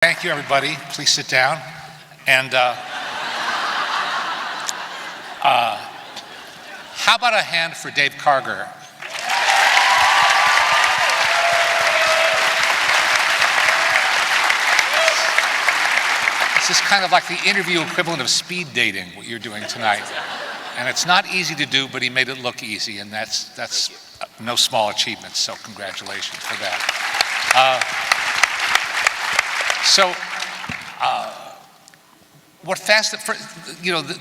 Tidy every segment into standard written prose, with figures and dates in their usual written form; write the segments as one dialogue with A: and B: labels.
A: Thank you, everybody. Please sit down. And how about a hand for Dave Karger? This is kind of like the interview equivalent of speed dating, what you're doing tonight. And it's not easy to do, but he made it look easy, and that's no small achievement, so congratulations for that.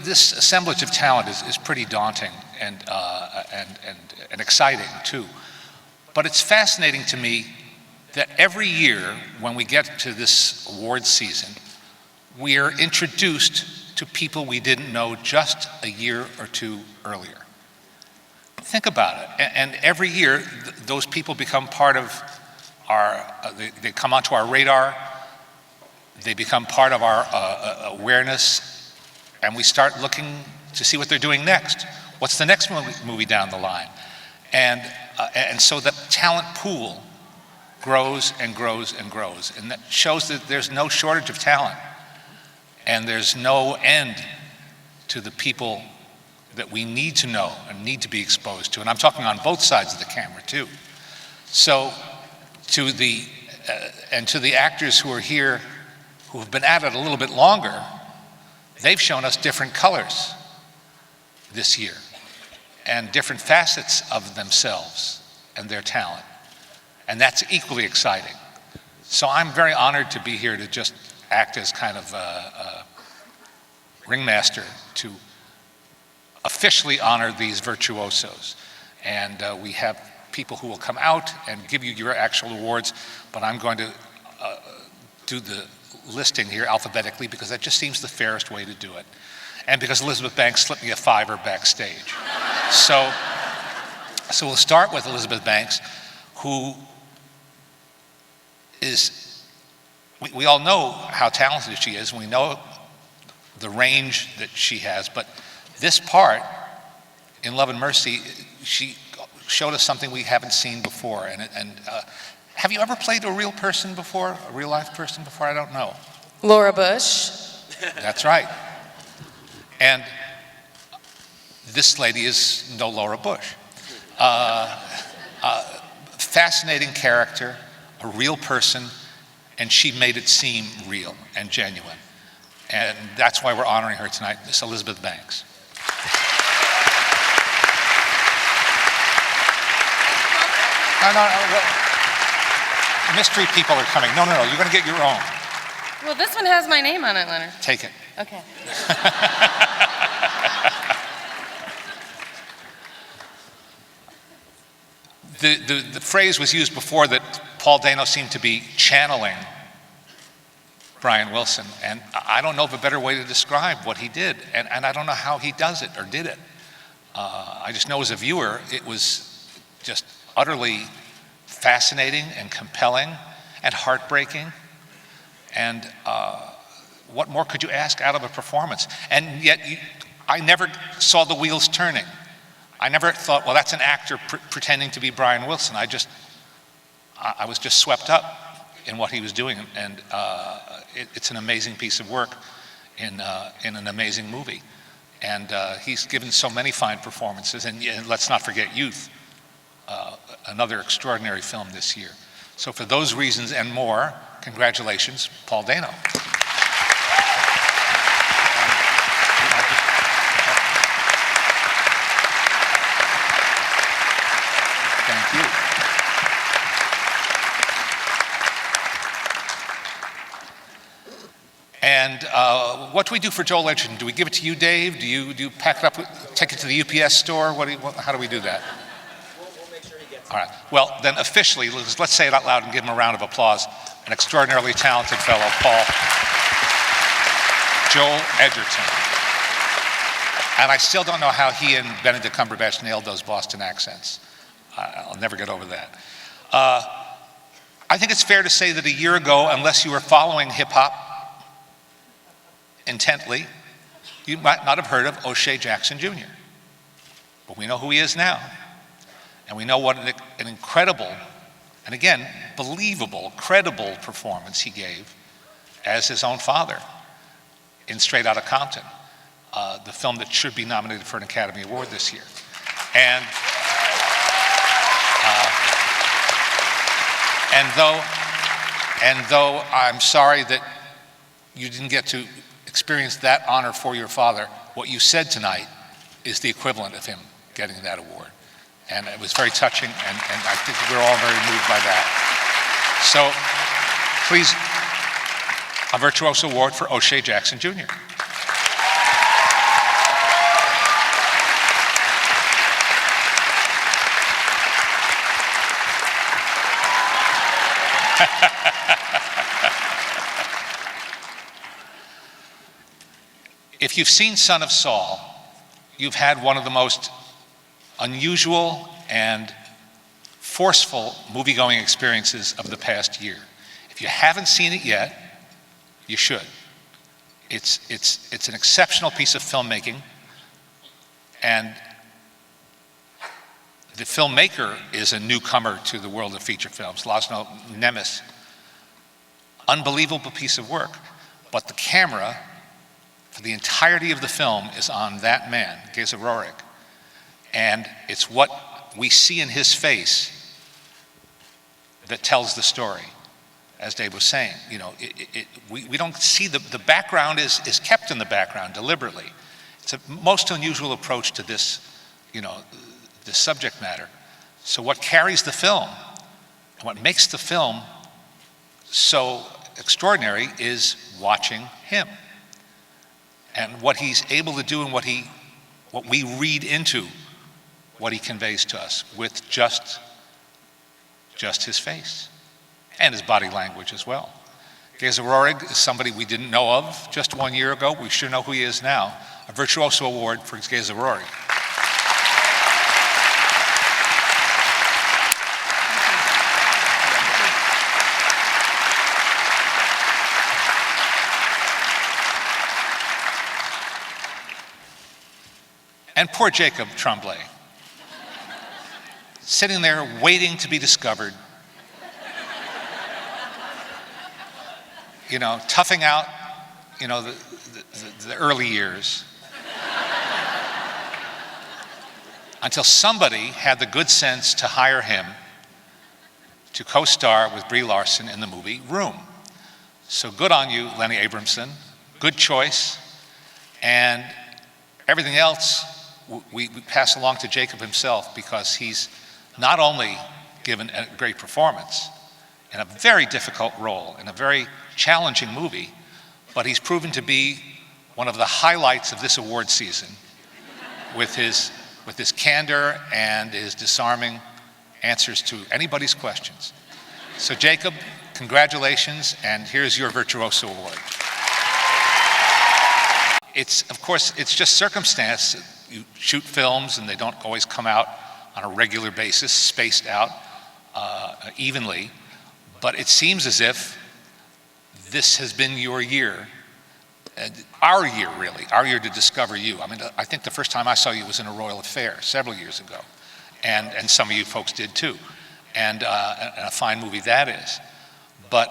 A: This assemblage of talent is pretty daunting and exciting too. But it's fascinating to me that every year when we get to this awards season, we are introduced to people we didn't know just a year or two earlier. Think about it. And every year, those people become part of they come onto our radar. They become part of our awareness, and we start looking to see what they're doing next. What's the next movie down the line? And so the talent pool grows and grows and grows, and that shows that there's no shortage of talent, and there's no end to the people that we need to know and need to be exposed to. And I'm talking on both sides of the camera too. So to the actors who are here, who have been at it a little bit longer, they've shown us different colors this year and different facets of themselves and their talent. And that's equally exciting. So I'm very honored to be here to just act as kind of a ringmaster to officially honor these virtuosos. And we have people who will come out and give you your actual awards, but I'm going to do the listing here alphabetically because that just seems the fairest way to do it. And because Elizabeth Banks slipped me a $5 backstage. So we'll start with Elizabeth Banks, who is, we all know how talented she is, and we know the range that she has, but this part in Love and Mercy, she showed us something we haven't seen before. And have you ever played a real person before, a real life person before? I don't know.
B: Laura Bush.
A: That's right. And this lady is no Laura Bush. Fascinating character, a real person, and she made it seem real and genuine. And that's why we're honoring her tonight, Miss Elizabeth Banks. No. Mystery people are coming. No, you're going to get your own.
B: Well, this one has my name on it, Leonard.
A: Take it.
B: Okay.
A: The phrase was used before that Paul Dano seemed to be channeling Brian Wilson, and I don't know of a better way to describe what he did, and I don't know how he does it or did it. I just know as a viewer, it was just utterly fascinating and compelling and heartbreaking. And what more could you ask out of a performance? And yet, I never saw the wheels turning. I never thought, well, that's an actor pretending to be Brian Wilson. I was just swept up in what he was doing, and it's an amazing piece of work in an amazing movie. And he's given so many fine performances, and let's not forget Youth, another extraordinary film this year. So for those reasons and more, congratulations, Paul Dano. Thank you. And what do we do for Joel Edgerton? Do we give it to you, Dave? Do you pack it up, take it to the UPS store? How do we do that?
C: We'll make sure he gets it.
A: All right. Well, then officially, let's say it out loud and give him a round of applause. An extraordinarily talented fellow, Joel Edgerton. And I still don't know how he and Benedict Cumberbatch nailed those Boston accents. I'll never get over that. I think it's fair to say that a year ago, unless you were following hip-hop intently, you might not have heard of O'Shea Jackson Jr. But we know who he is now. And we know what an incredible, and again, believable, credible performance he gave as his own father in Straight Outta Compton, the film that should be nominated for an Academy Award this year. And though I'm sorry that you didn't get to experience that honor for your father, what you said tonight is the equivalent of him getting that award. And it was very touching, and I think we're all very moved by that. So please, a Virtuoso Award for O'Shea Jackson Jr. If you've seen Son of Saul, you've had one of the most unusual and forceful movie-going experiences of the past year. If you haven't seen it yet, you should. It's an exceptional piece of filmmaking, and the filmmaker is a newcomer to the world of feature films, Laszlo Nemes. Unbelievable piece of work, but the camera for the entirety of the film is on that man, Geza Rohrig, and it's what we see in his face that tells the story. As Dave was saying, you know, we don't see the background is kept in the background deliberately. It's a most unusual approach to this, you know, this subject matter. So what carries the film and what makes the film so extraordinary is watching him and what he's able to do and what we read into what he conveys to us with just his face and his body language as well. Geza Rohrig is somebody we didn't know of just 1 year ago. We sure know who he is now. A Virtuoso Award for Geza Rohrig. And poor Jacob Tremblay, sitting there waiting to be discovered, you know, toughing out, you know, the early years, until somebody had the good sense to hire him to co-star with Brie Larson in the movie Room. So good on you, Lenny Abramson. Good choice. And everything else we pass along to Jacob himself, because he's not only given a great performance in a very difficult role, in a very challenging movie, but he's proven to be one of the highlights of this award season with his candor and his disarming answers to anybody's questions. So Jacob, congratulations, and here's your Virtuoso Award. Of course, it's just circumstance. You shoot films and they don't always come out on a regular basis, spaced out evenly, but it seems as if this has been your year, our year really, our year to discover you. I mean, I think the first time I saw you was in A Royal Affair several years ago, and some of you folks did too, and a fine movie that is. But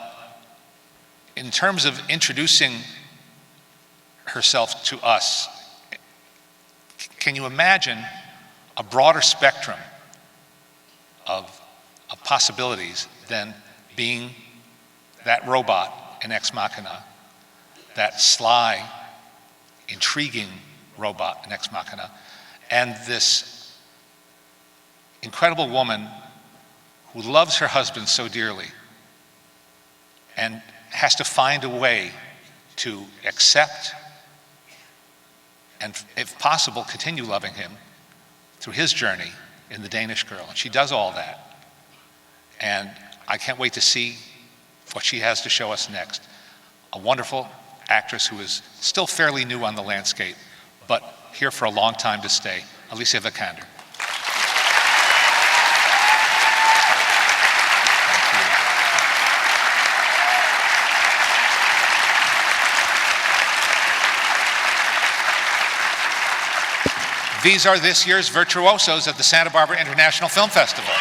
A: in terms of introducing herself to us, can you imagine a broader spectrum of possibilities than being that robot in Ex Machina, that sly, intriguing robot in Ex Machina, and this incredible woman who loves her husband so dearly and has to find a way to accept and, if possible, continue loving him through his journey in The Danish Girl. And she does all that. And I can't wait to see what she has to show us next. A wonderful actress who is still fairly new on the landscape, but here for a long time to stay, Alicia Vikander. These are this year's Virtuosos at the Santa Barbara International Film Festival.